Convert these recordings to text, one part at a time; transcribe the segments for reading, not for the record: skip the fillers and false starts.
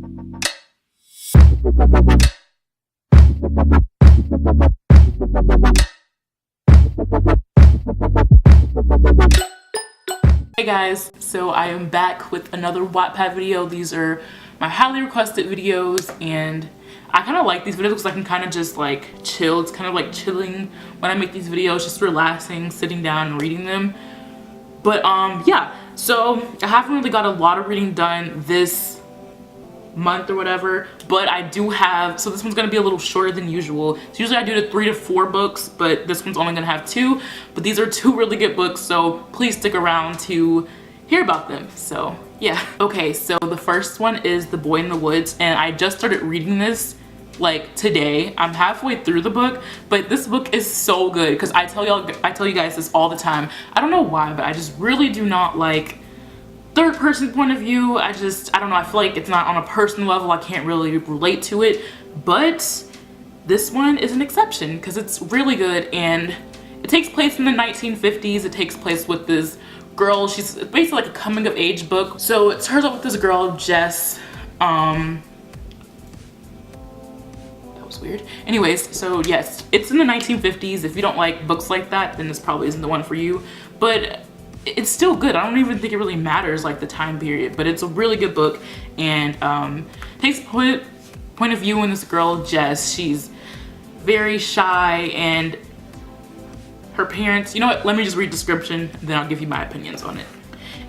Hey guys, so I am back with another Wattpad video. These are my highly requested videos and I kind of like these videos because I can kind of just like chill. It's kind of like chilling when I make these videos, just relaxing, sitting down and reading them. But yeah, so I haven't really got a lot of reading done this month or whatever, but I do have, so this one's gonna be a little shorter than usual. So usually I do 3 to 4 books, but this one's only gonna have 2, but these are 2 really good books, so please stick around to hear about them. So yeah. Okay, so the first one is The Boy in the Woods, and I just started reading this like today. I'm halfway through the book, but this book is so good because I tell you guys this all the time. I don't know why, but I just really do not like third person point of view. I don't know, I feel like it's not on a personal level. I can't really relate to it, but this one is an exception because it's really good and it takes place in the 1950s. It takes place with this girl. She's basically like a coming of age book. So it starts off with this girl, Jess. That was weird. Anyways, so yes, it's in the 1950s. If you don't like books like that, then this probably isn't the one for you, but it's still good. I don't even think it really matters like the time period, but it's a really good book and takes point of view in this girl, Jess. She's very shy and her parents, you know what, let me just read description, then I'll give you my opinions on it.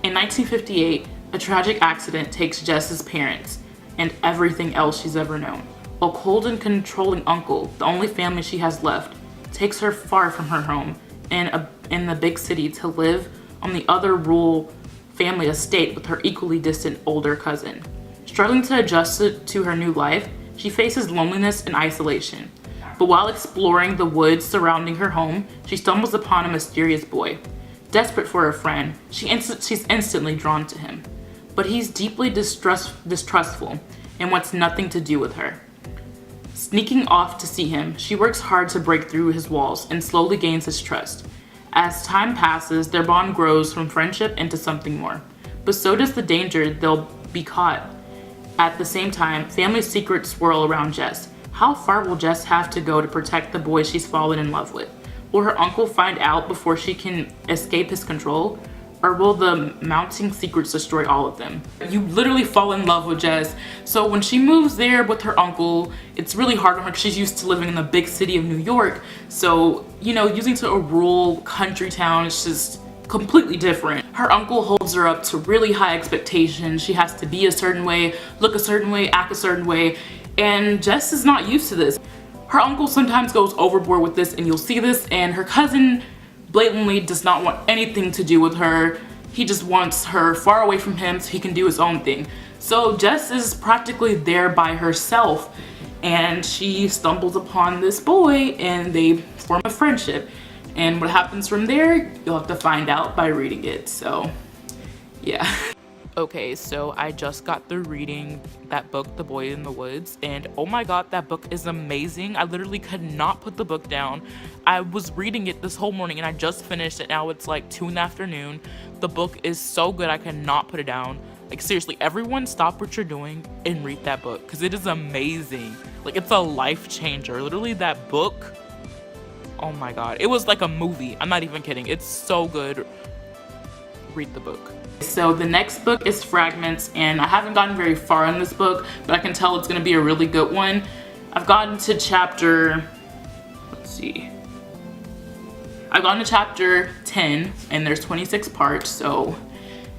In 1958, a tragic accident takes Jess's parents and everything else she's ever known. A cold and controlling uncle, the only family she has left, takes her far from her home in the big city to live on the other rural family estate with her equally distant older cousin. Struggling to adjust to her new life, she faces loneliness and isolation. But while exploring the woods surrounding her home, she stumbles upon a mysterious boy. Desperate for a friend, she's instantly drawn to him. But he's deeply distrustful and wants nothing to do with her. Sneaking off to see him, she works hard to break through his walls and slowly gains his trust. As time passes, their bond grows from friendship into something more. But so does the danger they'll be caught. At the same time, family secrets swirl around Jess. How far will Jess have to go to protect the boy she's fallen in love with? Will her uncle find out before she can escape his control? Or will the mounting secrets destroy all of them? You literally fall in love with Jess. So when she moves there with her uncle, it's really hard on her because she's used to living in the big city of New York. So, you know, using to a rural country town, it's just completely different. Her uncle holds her up to really high expectations. She has to be a certain way, look a certain way, act a certain way. And Jess is not used to this. Her uncle sometimes goes overboard with this, and you'll see this, and her cousin blatantly does not want anything to do with her. He just wants her far away from him so he can do his own thing. So Jess is practically there by herself and she stumbles upon this boy and they form a friendship. And what happens from there, you'll have to find out by reading it. So yeah. Okay, so I just got through reading that book, The Boy in the Woods, and oh my god, that book is amazing. I literally could not put the book down. I was reading it this whole morning and I just finished it. Now it's like 2 in the afternoon. The book is so good, I cannot put it down. Like seriously, everyone stop what you're doing and read that book because it is amazing. Like it's a life changer. Literally that book, oh my god, it was like a movie. I'm not even kidding. It's so good. Read the book. So the next book is Fragments, and I haven't gotten very far in this book, but I can tell it's going to be a really good one. I've gotten to chapter, let's see, I've gotten to chapter 10 and there's 26 parts, so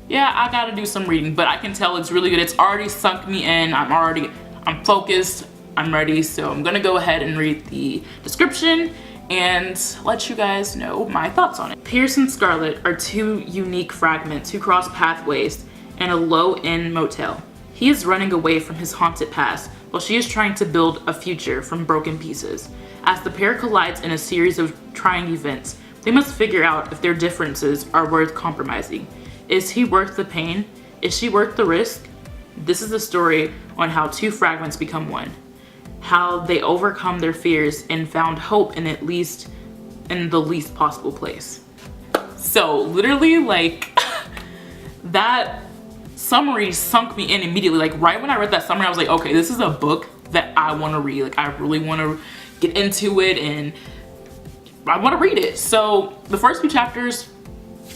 yeah, I gotta do some reading, but I can tell it's really good. It's already sunk me in. I'm focused, I'm ready, so I'm gonna go ahead and read the description and let you guys know my thoughts on it. Pierce and Scarlett are 2 unique fragments who cross pathways in a low-end motel. He is running away from his haunted past, while she is trying to build a future from broken pieces. As the pair collides in a series of trying events, they must figure out if their differences are worth compromising. Is he worth the pain? Is she worth the risk? This is the story on how 2 fragments become one. How they overcome their fears and found hope in the least possible place. So literally, like, that summary sunk me in immediately. Like right when I read that summary, I was like, okay, this is a book that I want to read. Like I really want to get into it and I want to read it. So the first few chapters,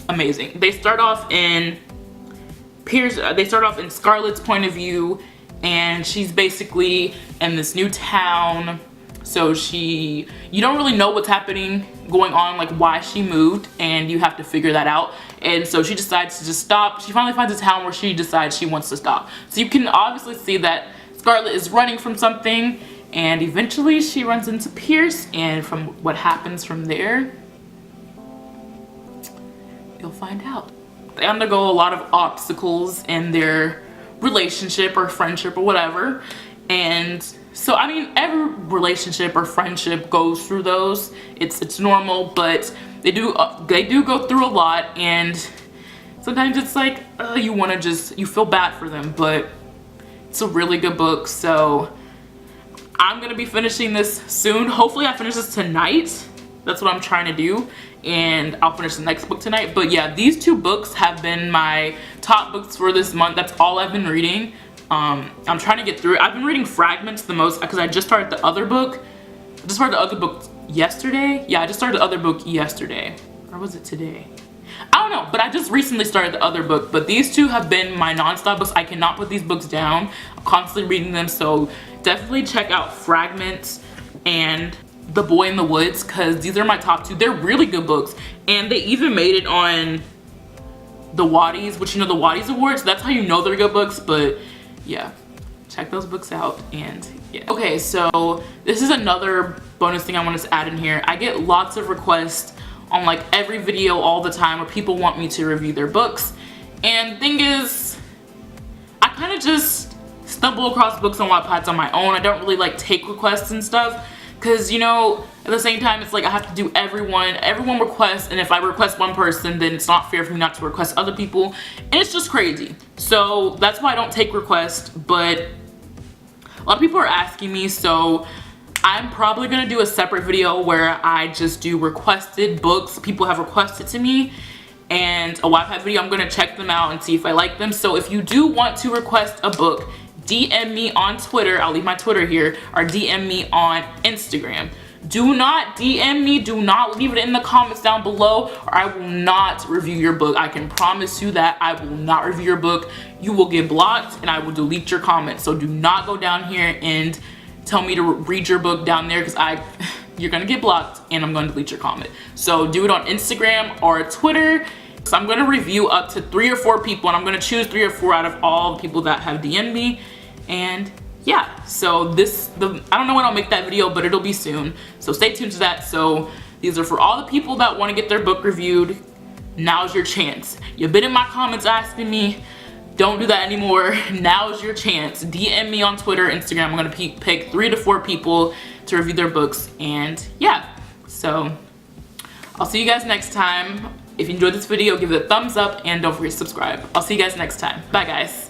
amazing. They start off in Scarlett's point of view, and she's basically in this new town. So you don't really know what's going on, like why she moved, and you have to figure that out. And so she decides to just stop. She finally finds a town where she decides she wants to stop. So you can obviously see that Scarlett is running from something, and eventually she runs into Pierce, and from what happens from there, you'll find out. They undergo a lot of obstacles in their relationship or friendship or whatever, and so I mean every relationship or friendship goes through those. It's normal, but they do go through a lot, and sometimes it's like you feel bad for them, but it's a really good book. So I'm gonna be finishing this soon. Hopefully I finish this tonight. That's what I'm trying to do, and I'll finish the next book tonight. But yeah, these two books have been my top books for this month. That's all I've been reading. I'm trying to get through it. I've been reading fragments the most because I just started the other book. I just started the other book yesterday. Yeah, I just started the other book yesterday. Or was it today? I don't know, but I just recently started the other book. But these two have been my non-stop books. I cannot put these books down. I'm constantly reading them, so definitely check out Fragments and The Boy in the Woods, because these are my top two. They're really good books, and they even made it on the Waddies, which, you know, the Waddies Awards. That's how you know they're good books. But yeah, check those books out. And yeah, okay, so this is another bonus thing I wanted to add in here. I get lots of requests on like every video all the time where people want me to review their books, and thing is, I kind of just stumble across books on Wattpad on my own. I don't really like take requests and stuff, because, you know, at the same time, it's like I have to do everyone requests, and if I request one person, then it's not fair for me not to request other people, and it's just crazy. So that's why I don't take requests. But a lot of people are asking me, so I'm probably gonna do a separate video where I just do requested books people have requested to me, and a Wattpad video. I'm gonna check them out and see if I like them. So if you do want to request a book, DM me on Twitter. I'll leave my Twitter here, or DM me on Instagram. Do not DM me, do not leave it in the comments down below, or I will not review your book. I can promise you that I will not review your book. You will get blocked, and I will delete your comments. So do not go down here and tell me to read your book down there, because you're gonna get blocked, and I'm gonna delete your comment. So do it on Instagram or Twitter. So I'm gonna review up to 3 or 4 people, and I'm gonna choose 3 or 4 out of all the people that have DM'd me. And yeah, so I don't know when I'll make that video, but it'll be soon. So stay tuned to that. So these are for all the people that want to get their book reviewed. Now's your chance. You've been in my comments asking me. Don't do that anymore. Now's your chance. DM me on Twitter, Instagram. I'm gonna pick 3 to 4 people to review their books. And yeah, so I'll see you guys next time. If you enjoyed this video, give it a thumbs up, and don't forget to subscribe. I'll see you guys next time. Bye, guys.